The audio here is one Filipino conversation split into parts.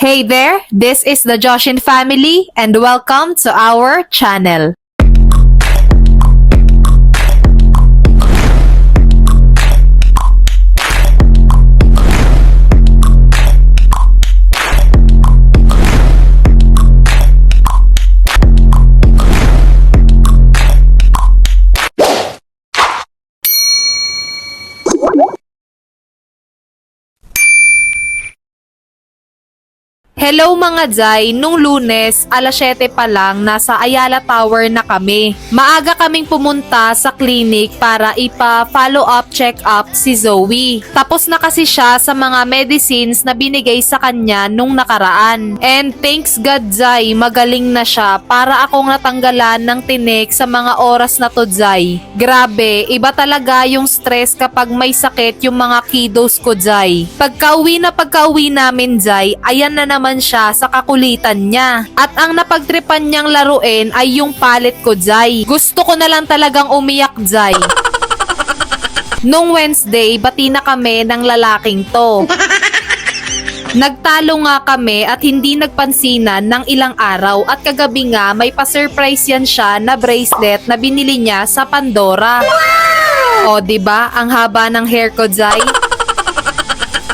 Hey there, this is the Joshin family and welcome to our channel. Hello mga Jai, nung Lunes, alas 7 pa lang, nasa Ayala Tower na kami. Maaga kaming pumunta sa clinic para ipa-follow up, check up si Zoe. Tapos na kasi siya sa mga medicines na binigay sa kanya nung nakaraan. And thanks God Jai, magaling na siya para akong natanggalan ng tinik sa mga oras na to Jai. Grabe, iba talaga yung stress kapag may sakit yung mga kiddos ko Jai. Pagka-uwi namin Jai, ayan na naman siya sa kakulitan niya. At ang napagtripan niyang laruin ay yung palit ko, Jai. Gusto ko na lang talagang umiyak, Jai. Nung Wednesday, bati na kami ng lalaking to. Nagtalo nga kami at hindi nagpansinan ng ilang araw at kagabi nga may pa-surprise yan siya na bracelet na binili niya sa Pandora. Wow! O, diba? Ang haba ng hair ko, Jai.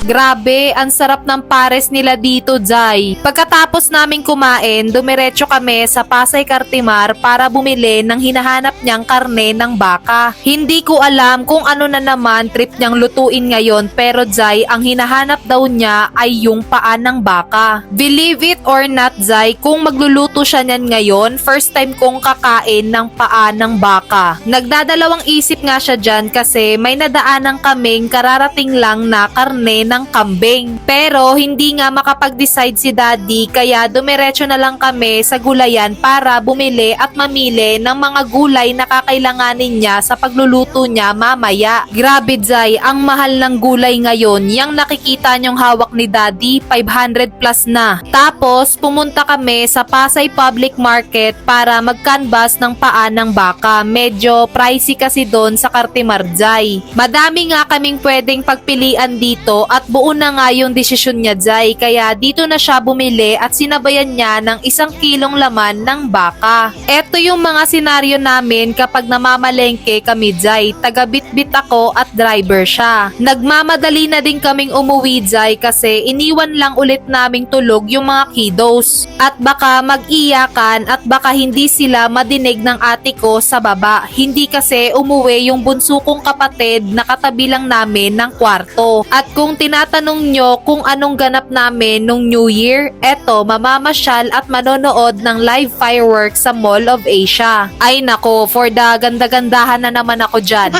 Grabe, ang sarap ng pares nila dito, Jai. Pagkatapos naming kumain, dumiretso kami sa Pasay Cartimar para bumili ng hinahanap niyang karne ng baka. Hindi ko alam kung ano na naman trip niyang lutuin ngayon pero Jai, ang hinahanap daw niya ay yung paa ng baka. Believe it or not, Jai, kung magluluto siya niyan ngayon, first time kong kakain ng paa ng baka. Nagdadalawang isip nga siya dyan kasi may nadaanan kaming kararating lang na karne ng kambing. Pero hindi nga makapag-decide si Daddy kaya dumiretso na lang kami sa gulayan para bumili at mamili ng mga gulay na kakailanganin niya sa pagluluto niya mamaya. Grabe Jai, ang mahal ng gulay ngayon. Yang nakikita niyong hawak ni Daddy, 500 plus na. Tapos pumunta kami sa Pasay Public Market para mag-canvas ng paa ng baka. Medyo pricey kasi doon sa Cartimar Jai. Madami nga kaming pwedeng pagpilian dito at buo na nga yung desisyon niya Jai, kaya dito na siya bumili at sinabayan niya ng 1 kilong laman ng baka. Eto yung mga senaryo namin kapag namamalengke kami Jai, taga-bitbit ako at driver siya. Nagmamadali na din kaming umuwi Jai kasi iniwan lang ulit naming tulog yung mga kiddos at baka mag-iyakan at baka hindi sila madinig ng ate ko sa baba. Hindi kasi umuwi yung bunso kong kapatid na katabi lang namin ng kwarto. At kung tinatanong nyo kung anong ganap namin nung New Year, eto, mamamasyal at manonood ng live fireworks sa Mall of Asia. Ay nako, for the ganda-gandahan na naman ako dyan.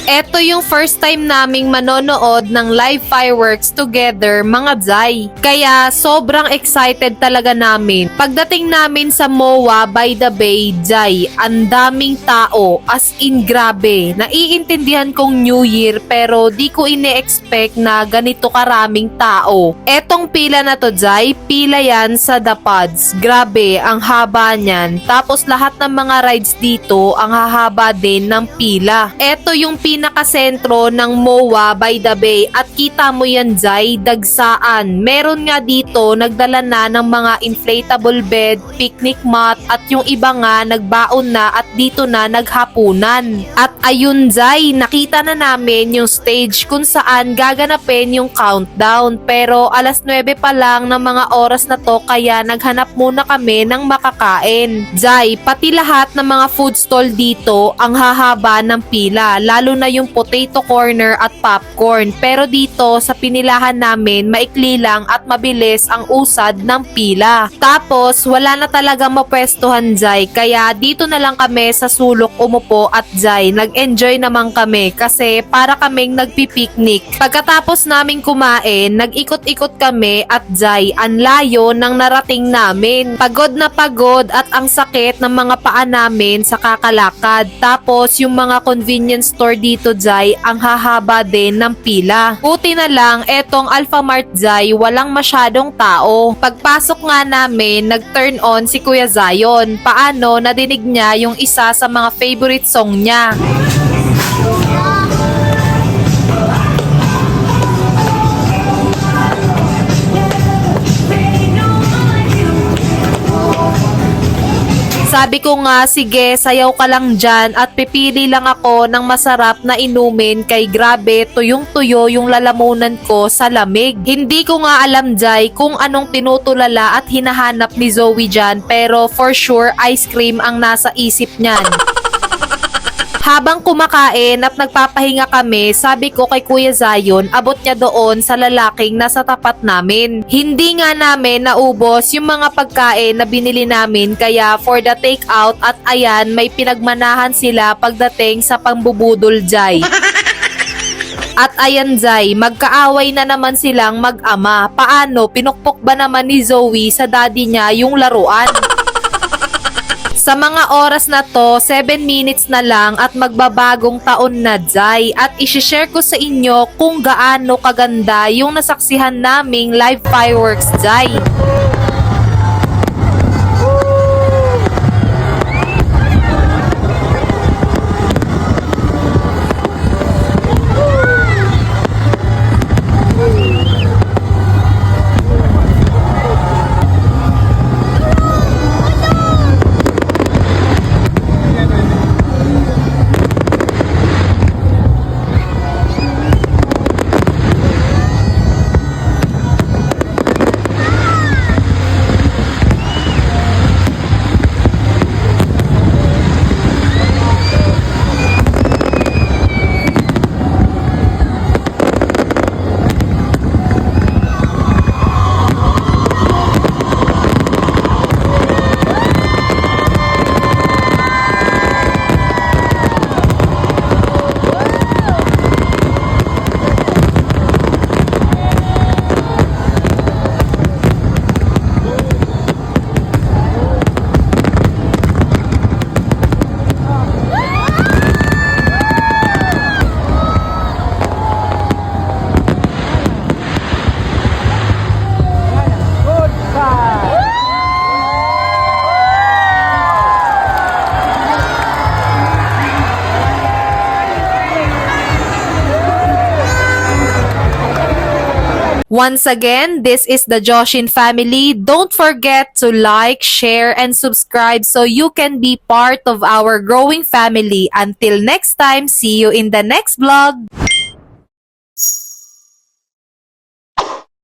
Eto yung first time naming manonood ng live fireworks together mga Jai. Kaya sobrang excited talaga namin. Pagdating namin sa MOA by the Bay, Jai, ang daming tao. As in grabe. Naiintindihan kong New Year pero di ko ine-expect na ganito karaming tao. Etong pila na to Jai, pila yan sa The Pods. Grabe, ang haba niyan. Tapos lahat ng mga rides dito, ang hahaba din ng pila. Eto yung pinakasentro ng MOA by the Bay at kita mo yan Jai, dagsaan. Meron nga dito nagdala na ng mga inflatable bed, picnic mat at yung iba nga nagbaon na at dito na naghapunan. At ayun Jai, nakita na namin yung stage kung saan gaganapin yung countdown pero alas 9 pa lang ng mga oras na to kaya naghanap muna kami ng makakain. Jai, pati lahat ng mga food stall dito ang hahaba ng pila, lalo na yung potato corner at popcorn. Pero dito sa pinilahan namin, maikli lang at mabilis ang usad ng pila. Tapos wala na talaga mapwestuhan Jai, kaya dito na lang kami sa sulok umupo at Jai, nag-enjoy naman kami kasi para kaming nagpipiknik. Pagkatapos naming kumain, nag-ikot-ikot kami at Jai, ang layo ng narating namin. Pagod na pagod at ang sakit ng mga paa namin sa kakalakad. Tapos yung mga convenience store dito Jai, ang hahaba din ng pila. Buti na lang, etong Alphamart Jai, walang masyadong tao. Pagpasok nga namin, nag-turn on si Kuya Zion. Paano nadinig niya yung isa sa mga favorite song niya. Sabi ko nga, sige, sayaw ka lang dyan at pipili lang ako ng masarap na inumin kay grabe, tuyong-tuyo yung lalamunan ko sa lamig. Hindi ko nga alam, Jai, kung anong tinutulala at hinahanap ni Zoe dyan, pero for sure, ice cream ang nasa isip niyan. Habang kumakain at nagpapahinga kami, sabi ko kay Kuya Zion, abot niya doon sa lalaking nasa tapat namin. Hindi nga namin naubos yung mga pagkain na binili namin, kaya for the take out at ayan, may pinagmanahan sila pagdating sa pambubudol, Jai. At ayan, Zay, magkaaway na naman silang mag-ama. Paano? Pinukpok ba naman ni Zoe sa daddy niya yung laruan? Sa mga oras na to, 7 minutes na lang at magbabagong taon na, Zay. At isishare ko sa inyo kung gaano kaganda yung nasaksihan naming live fireworks, Zay. Once again, this is the Joshin family. Don't forget to like, share, and subscribe so you can be part of our growing family. Until next time, see you in the next vlog.